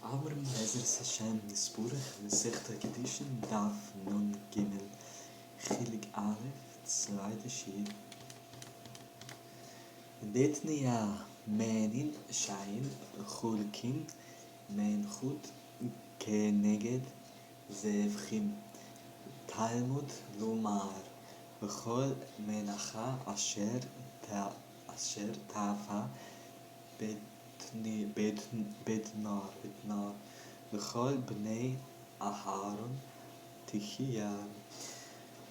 Amr Mezer Hashem Nisburach Mesechta קידושין Daf Nun Gimel Chilik Aleph Zweite Shir Detnia Menin Shain Chulkin Men Chut Keneged Zevchim Talmud Lomar V'chol Menacha Asher Tafa Bednar V'chol Bnei Aharon Tichiyah.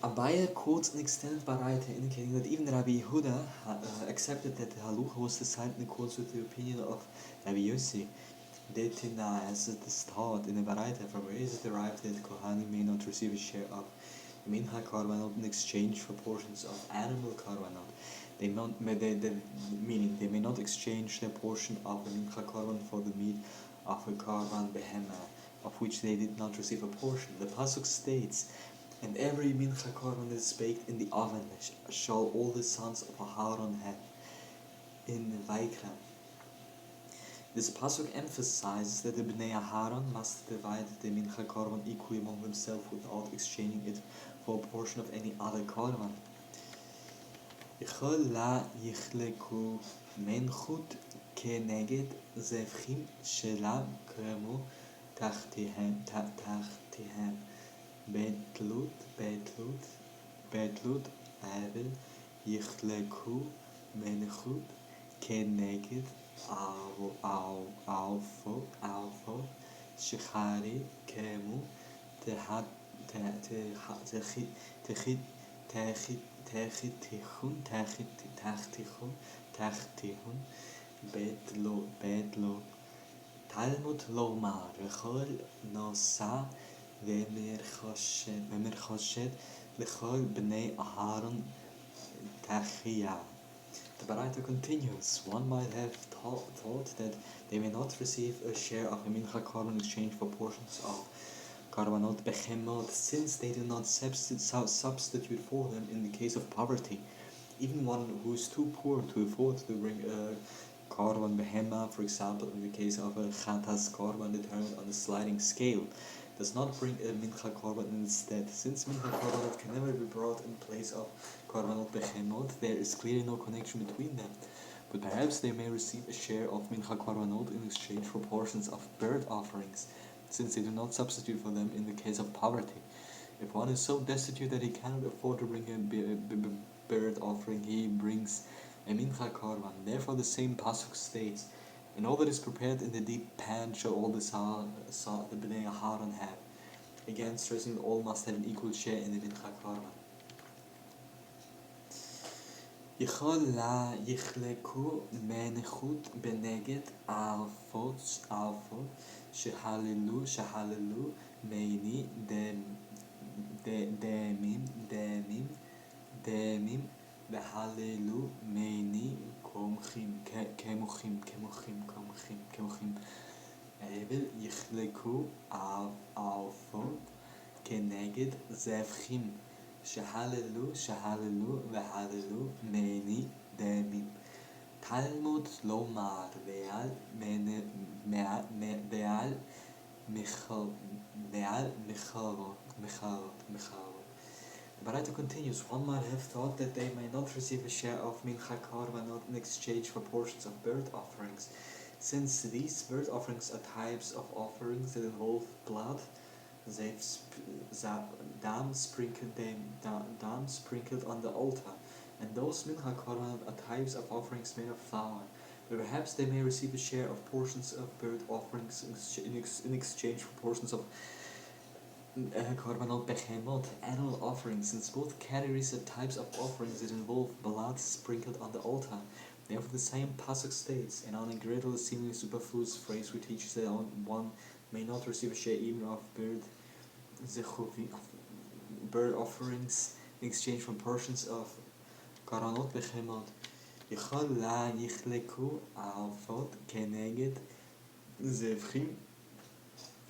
Abaye quotes an extended baraita indicating that even Rabbi Yehuda accepted that the halucha was decided in accordance with the opinion of Rabbi Yossi. Detina, as it is taught in the baraita, from where is it derived that Kohani may not receive a share of mincha karbanot in exchange for portions of animal karbanot. Meaning they may not exchange their portion of the mincha karban for the meat of a karban behema, of which they did not receive a portion. The pasuk states, "And every mincha korban that is baked in the oven shall all the sons of Aharon have." In Vaikra, this pasuk emphasizes that the Bnei Aharon must divide the mincha korban equally among themselves without exchanging it for a portion of any other korban. Yichol la yichleku menchut keneged zevchim shelam kremu tachtihem. Betlut, Abel, Yichleku, Menchut, Keneged, Alfo, Shechari, Kemu, Tachtihun, Betlut, Talmud Lomar, V'chol Nosa, V'merchoshed L'chol Bnei Aharon Tachiyah. The baraita continues. One might have thought that they may not receive a share of a mincha korban in exchange for portions of karbanot bechemot, since they do not substitute for them in the case of poverty. Even one who is too poor to afford to bring a korban behema, for example, in the case of a chatas korban determined on a sliding scale, does not bring a mincha korban instead. Since mincha korbanot can never be brought in place of korbanot bechemot, there is clearly no connection between them. But perhaps they may receive a share of mincha korbanot in exchange for portions of bird offerings, since they do not substitute for them in the case of poverty. If one is so destitute that he cannot afford to bring a bird offering, he brings a mincha korban. Therefore, the same pasuk states, "And all that is prepared in the deep pan shall all the Bnei Aharon have." Again, stressing that all must have an equal share in the mincha korban. Yichol la yichleku menchut beneged alfot shehalilu meini demim v'halilu meini kemuchim. Abel yichleku alfot keneged zevchim shehalilu v'halilu meini demim. Talmud lomar ve'al mecharot. The baraita continues. One might have thought that they may not receive a share of mincha korbanot in exchange for portions of bird offerings, since these bird offerings are types of offerings that involve blood, dam sprinkled on the altar, and those mincha korbanot are types of offerings made of flour. But perhaps they may receive a share of portions of bird offerings in exchange for portions of korbanot bechemot, animal offerings, since both categories are types of offerings that involve blood sprinkled on the altar. Therefore, the same pasuk states, "And on a greater seemingly superfluous phrase which teaches that one may not receive a share even of bird offerings in exchange for portions of korbanot bechemot." Yichol la yichleku alfot keneged zevchim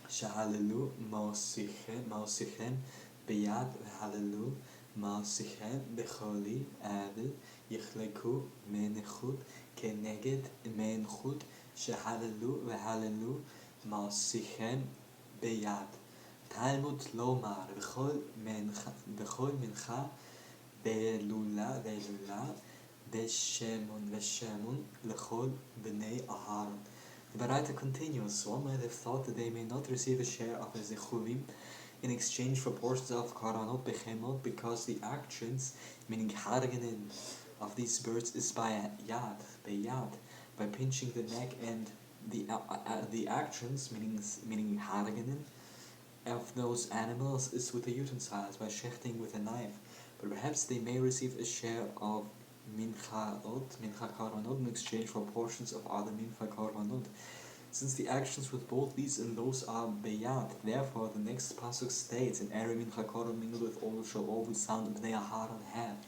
shehalilu mausichem beyad v'halilu mausichem becholi Abel yichleku menchut keneged menchut shehalilu v'halilu מעשיכם ביד. תלמוד לומר, בכל מנחה, בהילולה, בשמון לכל בני אהרון. The Baraita continues, one might have thought that they may not receive a share of the zechuvim in exchange for portions of karanot bechemot, because the actions, meaning hargenen, of these birds is by yad, by pinching the neck, and the actions, meaning hargenen, of those animals is with the utensils, by shechting with a knife. But perhaps they may receive a share of mincha karanot, in exchange for portions of other mincha karanot. Since the actions with both these and those are beyad, therefore the next pasuk states, "And every mincha karan mingled with oil shall all the sound of bnei Aharon have."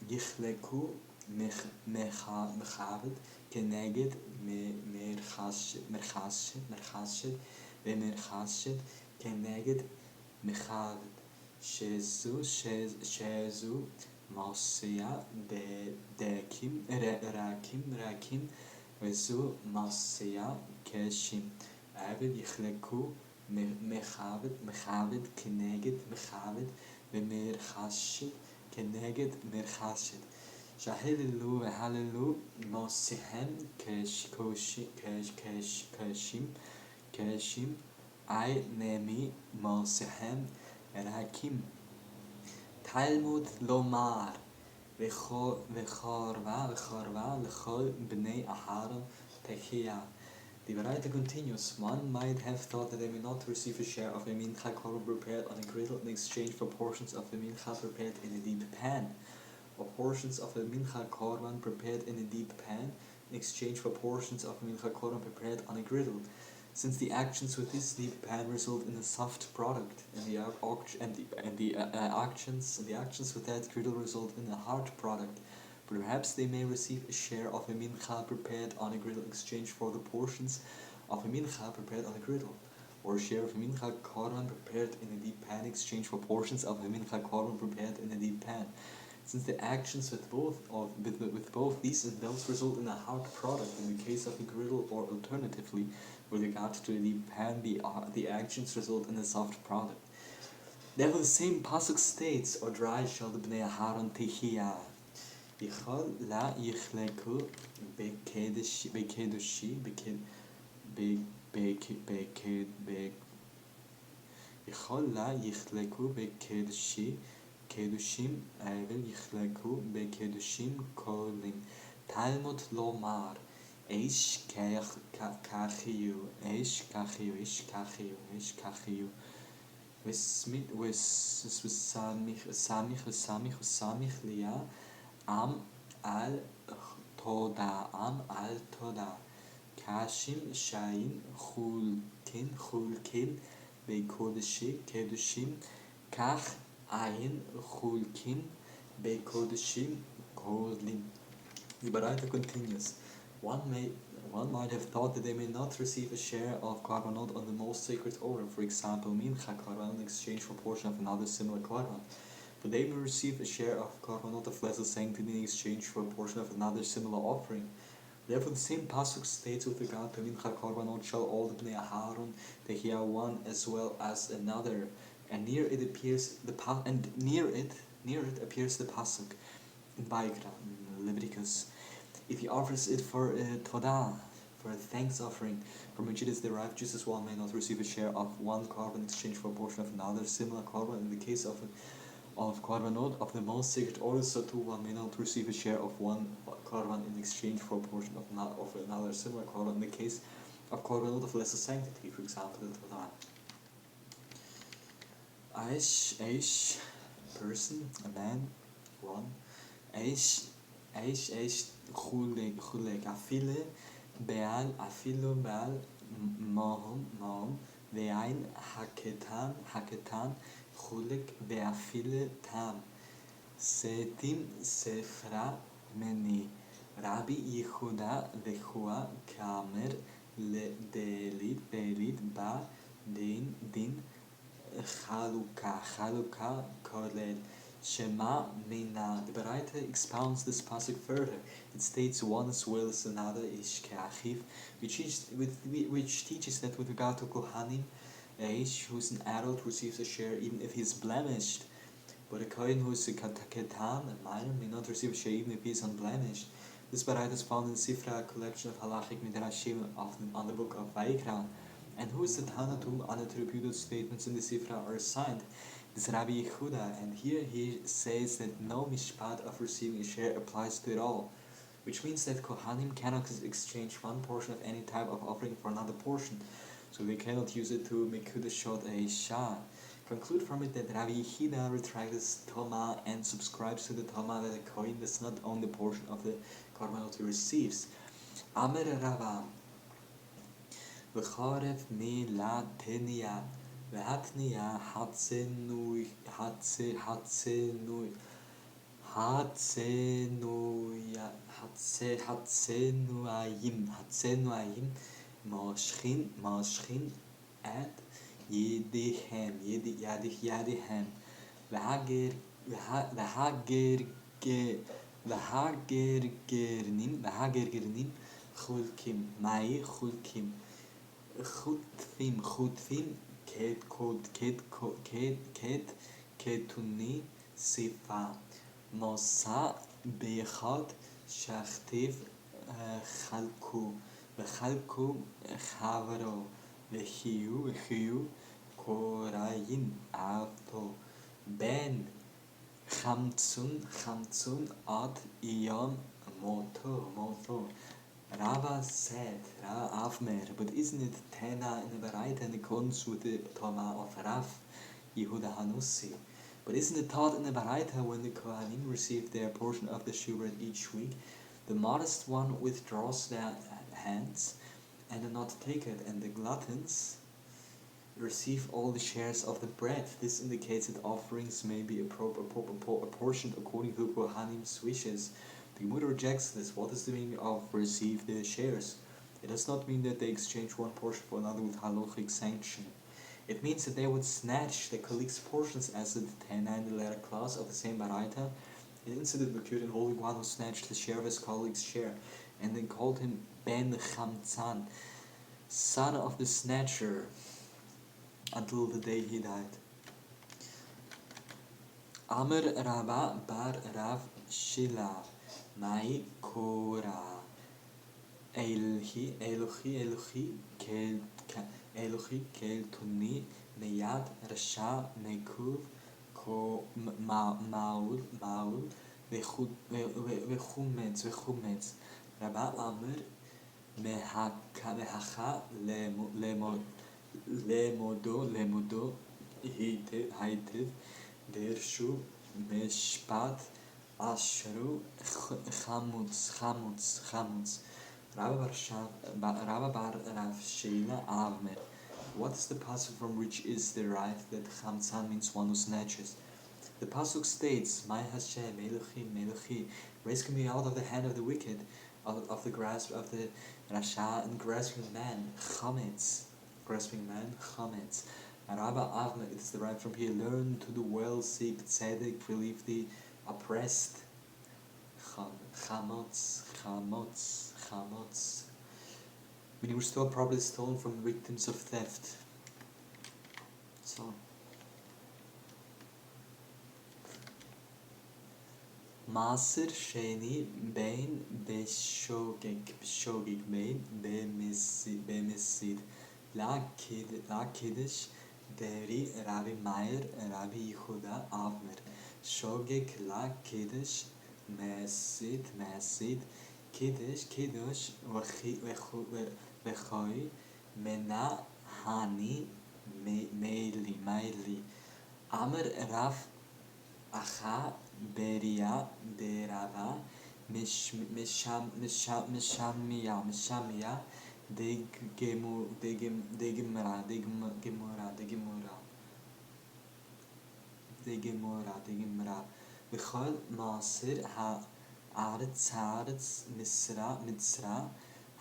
Yichleku mechaved keneged merchashed vemerchashed keneged mechaved shezu Masia rakim vezu Masia keshim. Abel yichleku mechaved keneged mechaved vemerchashed keneged merchashed. Shahililu v'halilu mosihem keshim ay nemi mosihem rakim. Talmud lomar v'chorva l'chol bnei Aharon techia. The Baraita continues, one might have thought that they may not receive a share of a mincha korban prepared on a griddle in exchange for portions of the mincha prepared in a deep pan, or portions of a mincha korban prepared in a deep pan in exchange for portions of a mincha korban prepared on a griddle, since the actions with this deep pan result in a soft product, and the actions with that griddle result in a hard product. But perhaps they may receive a share of a mincha prepared on a griddle in exchange for the portions of a mincha prepared on a griddle, or a share of a mincha korban prepared in a deep pan in exchange for portions of a mincha korban prepared in a deep pan. Since the actions with both these and those result in a hard product in the case of a griddle, or alternatively, with regard to a deep pan, the actions result in a soft product. Therefore, the same pasuk states, "Or dry shall the bnei Aharon techia." Yichol la yichleku bekedushi Yichol la yichleku bekedushi kedushim avel yichleku bekedushim kolim. Talmud lomar eish kachiyu v'samich liya am al toda kashim shayin chulkin kedushim kach ayin chulkin kedushim kolim. The Baraita continues, one might have thought that they may not receive a share of korbanot on the most sacred order, for example, mincha korban, in exchange for a portion of another similar korban. But they may receive a share of korbanot of lesser sanctity in exchange for a portion of another similar offering. Therefore, the same pasuk states with regard to mincha korbanot, "Shall all the bnei Aharon techia one as well as another," and near it appears the pasuk in Vayikra, in Leviticus. If he offers it for a todah, for a thanks offering, from which it is derived, just as one may not receive a share of one korban in exchange for a portion of another similar korban. In the case of korbanot of the most sacred order, so too one may not receive a share of one korban in exchange for a portion of another similar korban. In the case of korbanot of lesser sanctity, for example, the todah. Aish, person, a man, one. Aish, chulek, afilo be'al mahom, ve'ain haketan, chulek be'afilo tam. Setim sefra meni, Rabbi Yehuda v'chua kamer be'elit ba din chaluka kolel Shema Mina. The Baraita expounds this pasuk further. It states one's will is another ish ke'achiv, which teaches that with regard to Kohanim, a ish who's an adult receives a share even if he's blemished. But a Kohen who's a ketan, a minor, may not receive a share even if he's unblemished. This Baraita is found in Sifra, a collection of halachic midrashim on the book of Vayikra. And who is the Tana to whom unattributed statements in the Sifra are assigned? It's Rabbi Yehuda, and here he says that no mishpat of receiving a share applies to it all, which means that Kohanim cannot exchange one portion of any type of offering for another portion, so they cannot use it to make kudashot a isha. Conclude from it that Rabbi Yehuda retracts this Toma and subscribes to the Toma that a Kohen does not own the portion of the korbanot he receives. Amer Rava v'charef mi la tenia v'hatnia hatzenuyim moshchin at yadihem v'hagergernim chulkim mai chulkim chutfim ketuni sifa mosa bechad shachtiv chalku v'chalku chavro v'chiyu korayin avto ben chamtzun ad iyam moto. Rava said, Rava Avmer, but isn't it Tena in the Baraita and accordance with the Toma of Rav Yehuda Hanussi? But isn't it taught in the Baraita when the Kohanim receive their portion of the shubret each week, the modest one withdraws their hands and do not take it, and the gluttons receive all the shares of the bread? This indicates that offerings may be apportioned according to Kohanim's wishes. The Gemara rejects this. What is the meaning of receive the shares? It does not mean that they exchange one portion for another with halachic sanction. It means that they would snatch the colleague's portions, as the Tana in the latter clause of the same Baraita. An incident occurred involving one who snatched the share of his colleague's share, and then called him Ben Chamtzan, son of the snatcher, until the day he died. Amr Rabba bar Rav Shila Mai Kora Elohi kel tuni meyad rasha mekuv ko maul v'chumetz Rabba Amr mehacha lemodo hitiv dershu mishpat ashru chamutz. Rabba bar Rav Sheila Avmer. What is the pasuk from which is derived that chamtzan means one who snatches? The pasuk states, "My Hashem, Elohi, rescue me out of the hand of the wicked, of the grasp of the rasha and grasping man, chametz." Rabba Avmer, it is derived from here, learn to do well, seek tzedek, relieve the oppressed. Chamotz. Meaning restore property stolen from victims of theft. So, Maser Sheni Bein Beshogig Bein Bemesid La Kiddush Deri Rabbi Meir Rabbi Yehuda Avmer Shogeg La Kiddush Mesid Kiddush V'choi Mena Hani Meili Amr Rav Acha Beria Derava Mishamiya de Gemara V'chol Maser Haaretz Misra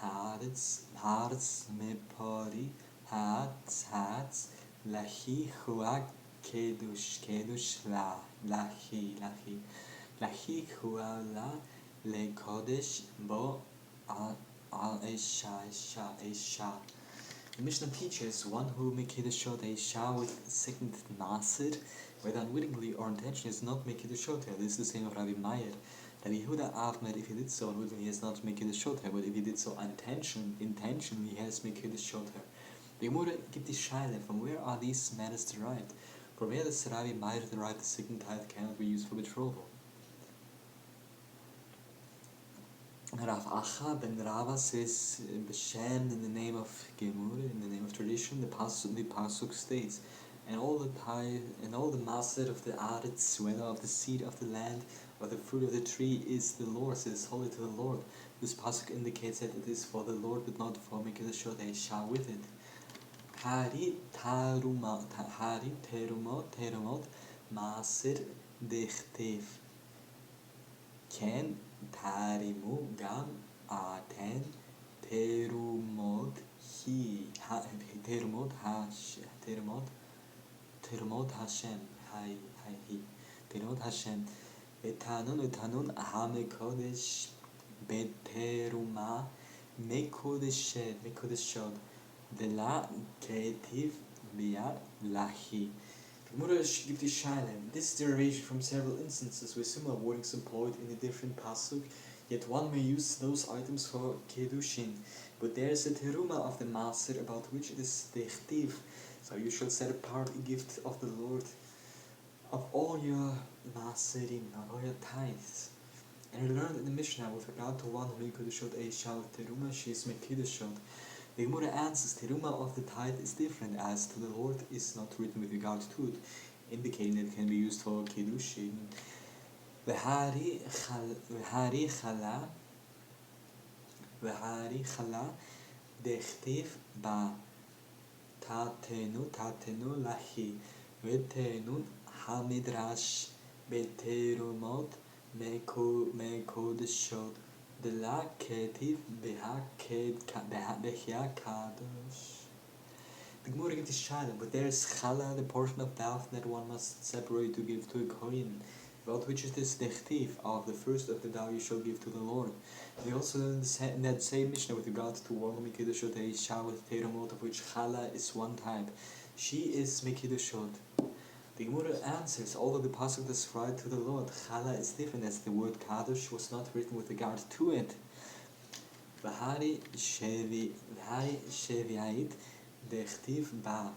Haaretz Mepori Haaretz Lahi Huag קידוש לאחי הואלה לקודש בו על אישה. The Mishnah teaches one who mekiddushot a Isha with second Nasir, whether unwittingly or intentionally, is not mekiddushot her. This is the same of Rabbi Meir. Rabbi Yehuda Avmer, if he did so unwittingly, he has not mekiddushot her, but if he did so intentionally, he has mekiddushot her. The Gemara gibt die Scheile, from where are these matters derived? From where does Rabbi Meir derive the second tithe cannot be used for betrothal? Rav Acha ben Rava says, B'Shem, in the name of Gemara, in the name of tradition, the pasuk states, and all the maser of the aretz, whether of the seed of the land or the fruit of the tree, is the Lord's. It is holy to the Lord. This pasuk indicates that it is for the Lord, but not for mekiddushot a Isha with it. Hari terumot maser dichtev. Ken tarimu gam aten terumot Hashem terumot Hashem Etanun hamekodesh beteruma mekodeshod de la ketiv biat lahi. The Gemara gibt die Scheile. This derivation from several instances where similar wordings employed in a different pasuk, yet one may use those items for קידושין. But there is a teruma of the maser about which it is dechtiv. So you shall set apart a gift of the Lord of all your maserim, of all your tithes. And we learned in the Mishnah with regard to one who mekiddushot a Isha with teruma, she is mekiddushot. The Gemara answers, teruma of the tithe is different, as to the Lord is not written with regard to it, indicating that it can be used for קידושין. V'hari chala dechtiv ba tatenu lahi v'tenu hamidrash beterumot mekodeshot de la ketiv behya kadosh. The Gemara gives Shaila, but there is chala, the portion of doubt that one must separate to give to a kohen, about which is this dechtiv of the first of the dough you shall give to the Lord. We also learn in that same Mishnah with regard to one mekiddushot a Isha with terumot, of which chala is one type. She is mekiddushot. The Gemara answers, although the pasuk described to the Lord, chala is different, as the word kadosh was not written with regard to it. V'hari shevi'ait dechtiv ba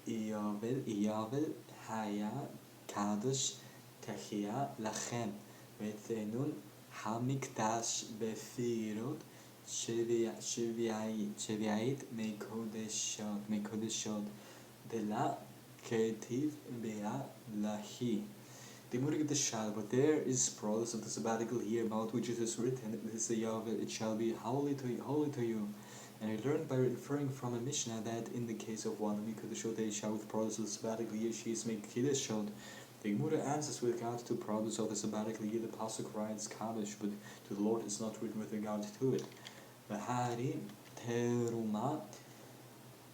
Iyavel haya kadosh techia lachem v'tenun hamikdash befirot shevi'ait mekodeshot de la ketiv bea lahi. The Gemara gives the shal, but there is products of the sabbatical here about which it is written, this is the Yahweh, it shall be holy to you. And I learned by referring from a Mishnah that in the case of one mekiddushot a Isha with products of the sabbatical year, she is mekiddushot. The Gemara answers with regard to products of the sabbatical year, the pasuk writes kadosh, but to the Lord is not written with regard to it. V'hari teruma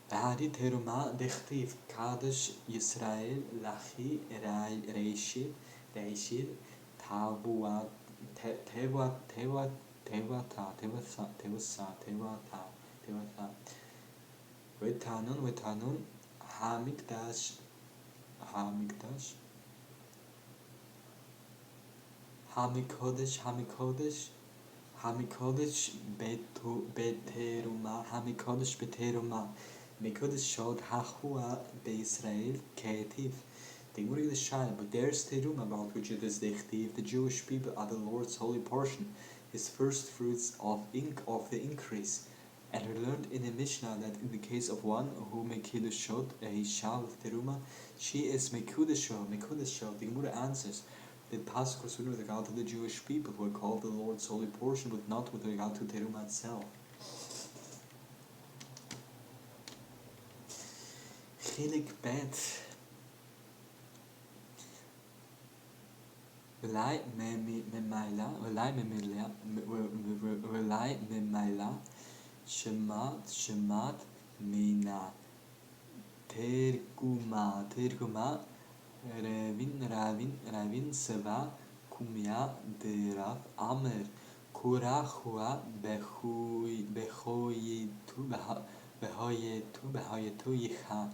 dechtiv kadosh Yisrael lachi reishir tevata Vetanun hamikdash hamikodesh beteruma mekodeshot hachua beIsrael ketiv. The Gemara is shy, but there's teruma about which it is dechtiv. The Jewish people are the Lord's holy portion, His first fruits of the increase. And we learned in the Mishnah that in the case of one who mekiddushot a Isha with teruma, she is mekudeshot. The Gemara answers, the pasuk was written with regard to the Jewish people who are called the Lord's holy portion, but not with regard to teruma itself. Chilik bet. Ulai memela shemat mina תרגומה רבין סבה קומיה דרב עמר קורא חואה בהויתו yicha.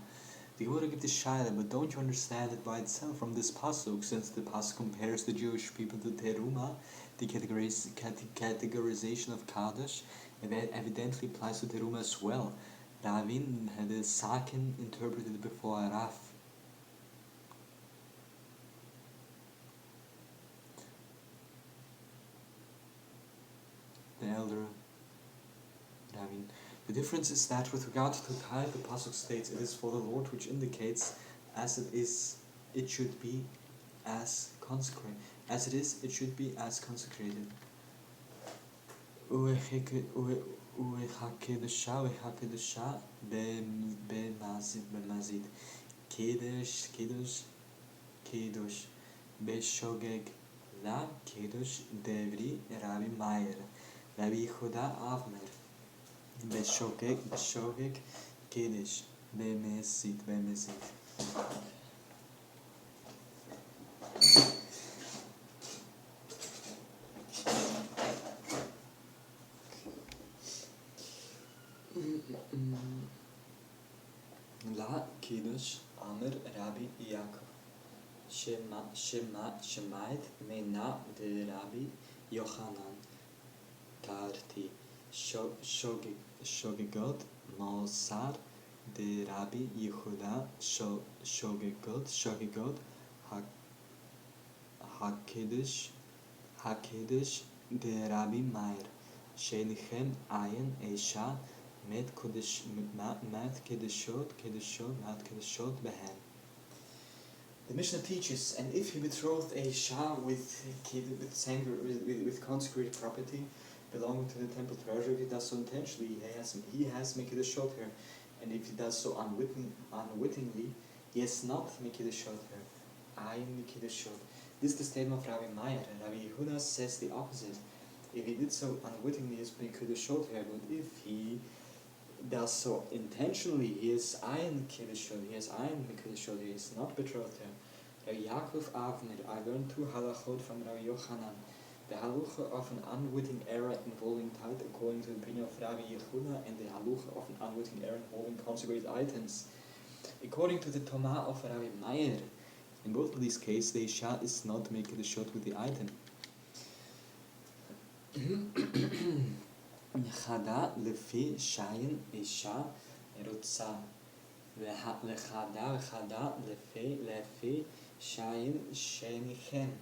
The Gemara gives the shaila, but don't you understand it by itself from this pasuk, since the pasuk compares the Jewish people to teruma, the categorization of Kaddish, and that evidently applies to teruma as well. Ravin had a Sakin interpreted before Raf. The elder Ravin. The difference is that with regard to tithe, the pasuk states it is for the Lord, which indicates as it is, it should be as consecrated. As it is, it should be as consecrated. U'hakidusha b'mazid. Kiddush b'shogeg la kiddush devri Rabbi Meir. Rabbi Yehuda Avner. B'shogeg kiddush b'mezid. La kiddush Amr Rabbi Yaakov. Shemait mena de Rabbi Yochanan. Tarti shogegot Mosar de Rabbi Yehuda shogegot Hakedesh de Rabbi Meir Shenichem Ayin Esha Met Kedeshot Behem. The Mishnah teaches, and if he betrothed a Shah with consecrated property belonging to the temple treasure, if he does so intentionally, he has Kedeshot here, and if he does so unwittingly, he has not Kedeshot here. Ayin Kedeshot. This is the statement of Rabbi Meir, and Rabbi Yehuda says the opposite. If he did so unwittingly, he has Kedeshot here, but if he does so intentionally, he is Ayin Kedeshot, he is not betrothed here. Rabbi Yaakov Avner, I learned two halachot from Rabbi Yochanan. The halacha of an unwitting error involving tithe according to the opinion of Rabbi Yehuda, and the halacha of an unwitting error involving consecrated items according to the Tomah of Rabbi Meir. In both of these cases, the Isha is not making the shot with the item. Chada lefi shayin Isha rutza. Lechada lefi shayin shenichem.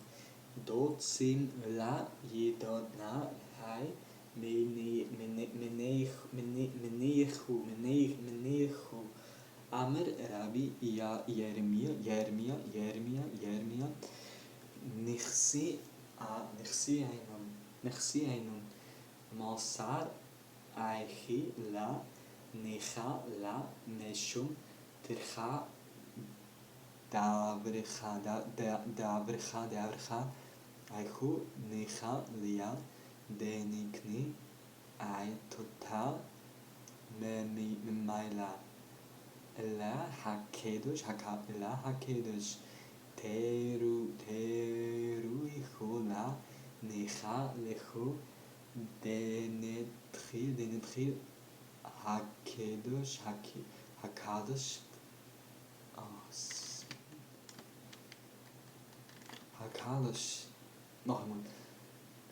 Dotsim la yidona hai menechu Amr Rabbi Yermia Nixi einun Mosar Aichi la Nicha la Meshum Tircha Davricha Aichu Nicha Lia Denikni Ai Total Memaila Ela hakedush teru ichu la nicha lechu denetchil hakadosh noch einmal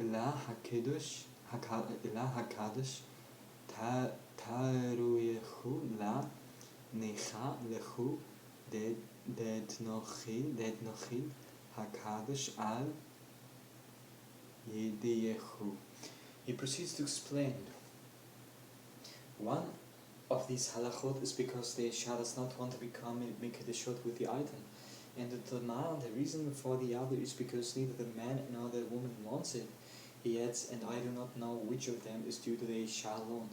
Ela hakadosh teru ichu la Nicha lechu dednochil hakadosh al yediyechu. He proceeds to explain. One of these halachot is because the Isha does not want to become Kedeshot with the item, and the reason for the other is because neither the man nor the woman wants it. He adds, and I do not know which of them is due to the Isha alone,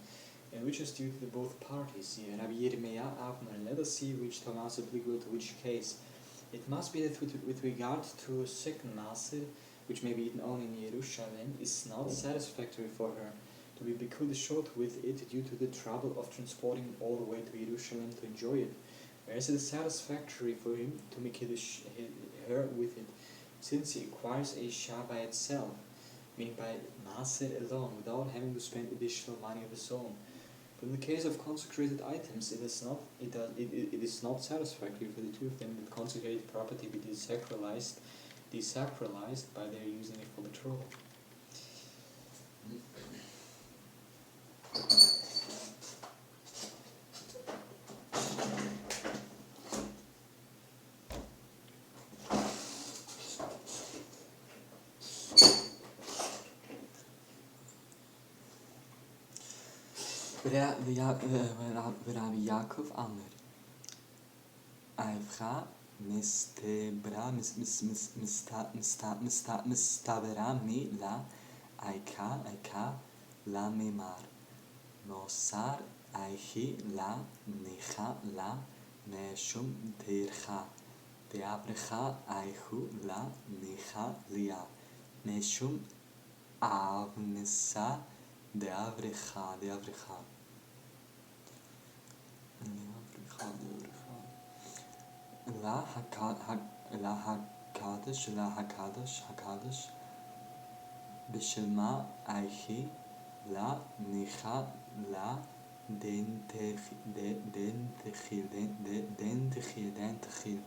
and which is due to both parties. Rabbi Yirmiyah Avner. Let us see which Tomah is applicable to which case. It must be that with regard to a second Maser, which may be eaten only in Yerushalayim, is not satisfactory for her to be Kedeshot with it due to the trouble of transporting all the way to Yerushalayim to enjoy it. Whereas it is satisfactory for him to make her with it, since he acquires a Shah by itself, meaning by Maser alone, without having to spend additional money of his own. But in the case of consecrated items, it is not satisfactory for the two of them that consecrated property be desacralized by their using it for betrothal. Rabbi Yaakov Amr Aivcha mistebra mistabera mi la aika la memar nosar aihi la nicha la neshum dircha deavrecha aihu la nicha lia neshum avnesa deavrecha La hakadosh Bishelma aihi la nicha la dentechil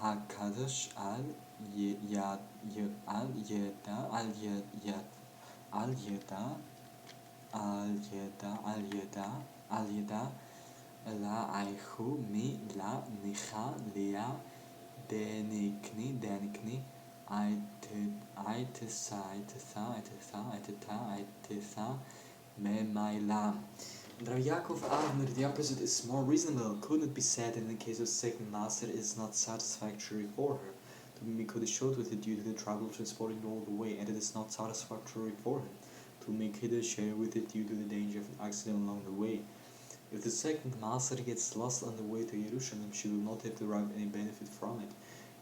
hakadosh al yeda la aihu mi la nicha lia denikni aitesa me mailam. And Rabbi Yaakov Avner, the opposite is more reasonable. Couldn't it be said that in the case of second master it is not satisfactory for her to be Mikudashot with it due to the trouble of transporting all the way, and it is not satisfactory for him to make Kiddush share with it due to the danger of an accident along the way? If the second master gets lost on the way to Jerusalem, she will not have derived any benefit from it.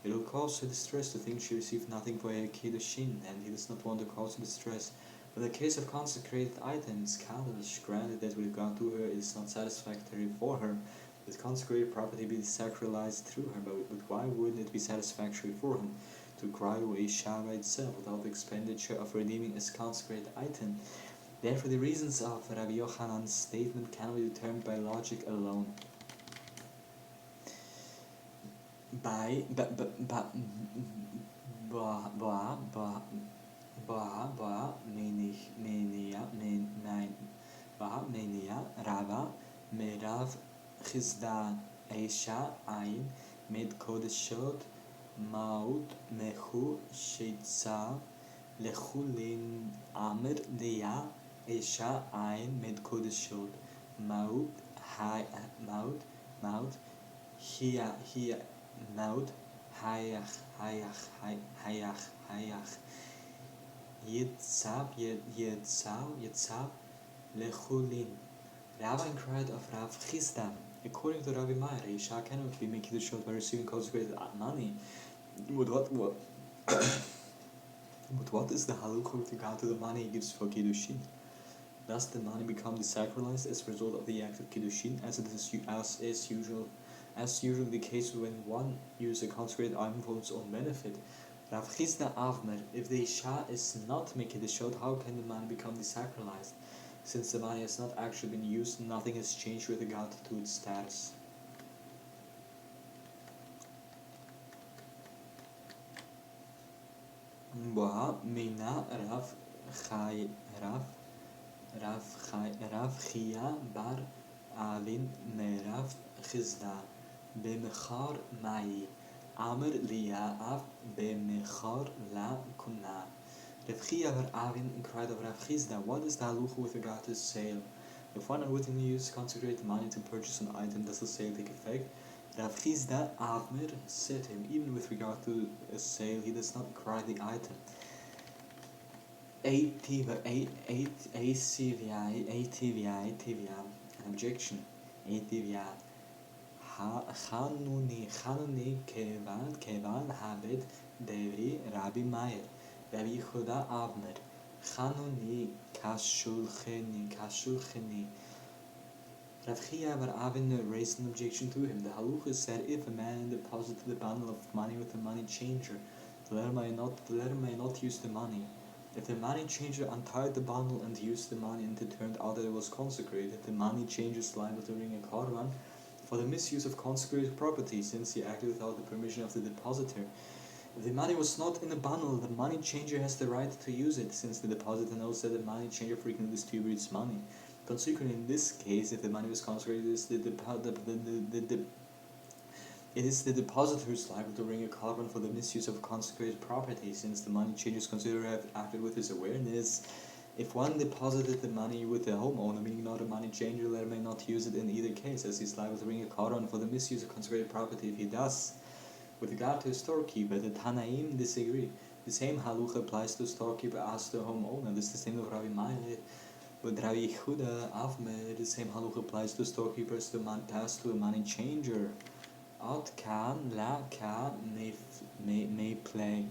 It will cause her distress to think she received nothing for her קידושין, and he does not want to cause her distress. But in the case of consecrated items, Kadosh, granted that with regard to her it is not satisfactory for her that consecrated property be sacralized through her, but why wouldn't it be satisfactory for him to cry away Shava itself without the expenditure of redeeming as consecrated item? Therefore, the reasons of Rabbi Yochanan's statement cannot be determined by logic alone. Rava merav chizda eisha ayin med kodeshot maut mechu sheitzav lechulin amr leya eisha ayin med kodeshot maut hiya maut hayach yitzav lechulin. Rabbi inquired of Rav Chisda. According to Rabbi Meir, Isha cannot be making the shot by receiving consecrated money. But what is the halukha with regard to the money he gives for Kiddushin? Does the money become desacralized as a result of the act of Kiddushin, as is usually the case when one uses a consecrated item for its own benefit? Rav Chisda Avner, if the Isha is not making the shot, how can the money become desacralized? Since the money has not actually been used, nothing has changed with regard to its status. Mina Rav Chia bar Alin Merav Chizda Bemechar Mai Amr Lia'av Bemechar La Kuna. Rav Chia bar Avin inquired of Rav Chisda, what is the halucha with regard to sale? If one unwittingly uses consecrated money to purchase an item, does the sale take effect? Rav Chisda Avner said to him, even with regard to a sale, he does not acquire the item. ATVI, an objection. ATVI. Chanuni kevan habed devri Rabbi Meir. Rabbi Yehuda Avner, Chanuni kashulcheni. Rav Chia bar Avin raised an objection to him. The halucha said if a man deposited a bundle of money with a money changer, the latter may not use the money. If the money changer untied the bundle and used the money and it turned out that it was consecrated, the money changer is liable to bring a korban for the misuse of consecrated property, since he acted without the permission of the depositor. If the money was not in a bundle, the money changer has the right to use it, since the depositor knows that the money changer frequently distributes money. Consequently, in this case, if the money was consecrated, it is the depositor who is liable to bring a korban for the misuse of consecrated property, since the money changer is considered to have acted with his awareness. If one deposited the money with the homeowner, meaning not a money changer, the latter may not use it in either case, as he is liable to bring a korban for the misuse of consecrated property if he does. With regard to a storekeeper, the Tanaim disagree. The same halucha applies to a storekeeper as to a homeowner. This is the same of Rabbi Meir. With Rabbi Yehuda Avmer, the same halucha applies to a storekeeper as to a money changer. Ad kan la ka me plegi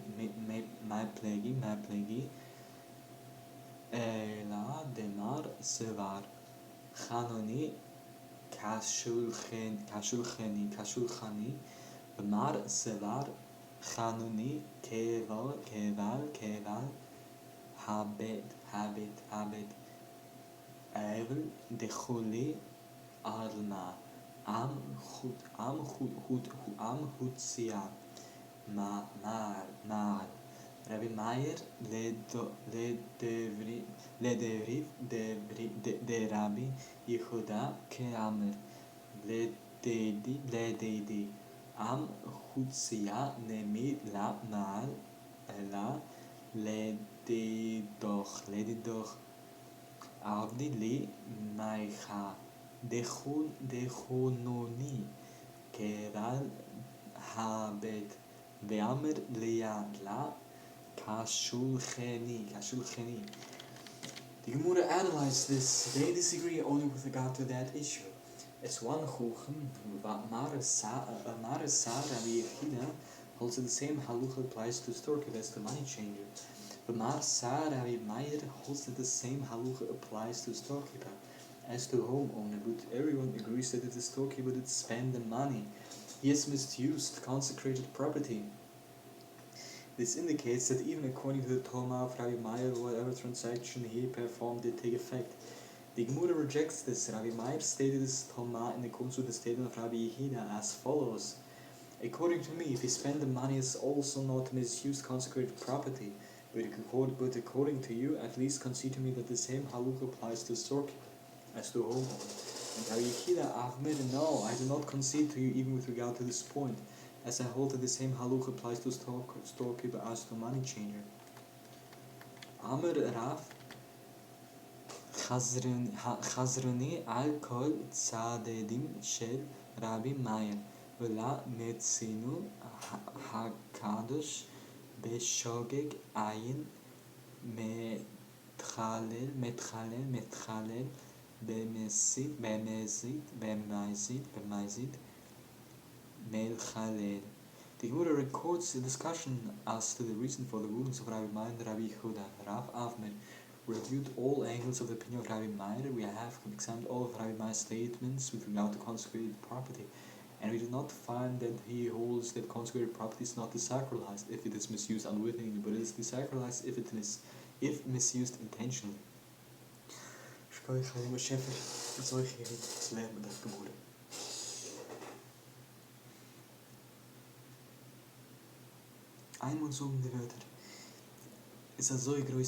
la demar sevar chanoni kashulchani b'mar sevar chanoni keval habet evel dechuli alma am hutzia mar Rabbi Meir de Rabbi Yehuda keamer lededi am hutzia nemi la mar ela ledidoch avdi li maicha dechunoni keval habet ve'amer liyad la kashulcheni. The Gemara analyzed this. They disagree only with regard to that issue. As one Chuchem, Marasar Rabbi Yehuda, holds that the same halucha applies to storekeeper as to money changer. But Marasar Rabbi Meir holds that the same halucha applies to storekeeper as to homeowner. But everyone agrees that if the storekeeper did spend the money, he has misused consecrated property. This indicates that even according to the Toma of Rabbi Meir, whatever transaction he performed did take effect. The Gemara rejects this. Rabbi Meir stated this Toma in accordance with the statement of Rabbi Yehuda as follows. According to me, if he spent the money, it's also not misused consecrated property. But according to you, at least concede to me that the same halukha applies to storekeeper as to homeowner. And Rabbi Yehuda Avmer, no, I do not concede to you even with regard to this point, as I hold that the same halukha applies to storekeeper as to money changer. Amr Rav Chazruni al kol tzadedim shel Rabbi Meir v'la metzinu hakadosh b'shogeg ayin metchalel b'mezid melchalel. The Gemara records a discussion as to the reason for the rulings of Rabbi Meir and Rabbi Yehuda. Rav Avmer reviewed all angles of the opinion of Rabbi Meir. We have examined all of Rabbi Meir's statements with regard to consecrated property, and we do not find that he holds that consecrated property is not desacralized if it is misused unwittingly, but it is desacralized if misused intentionally. Einmal so um die Wörter. Ist das so groß?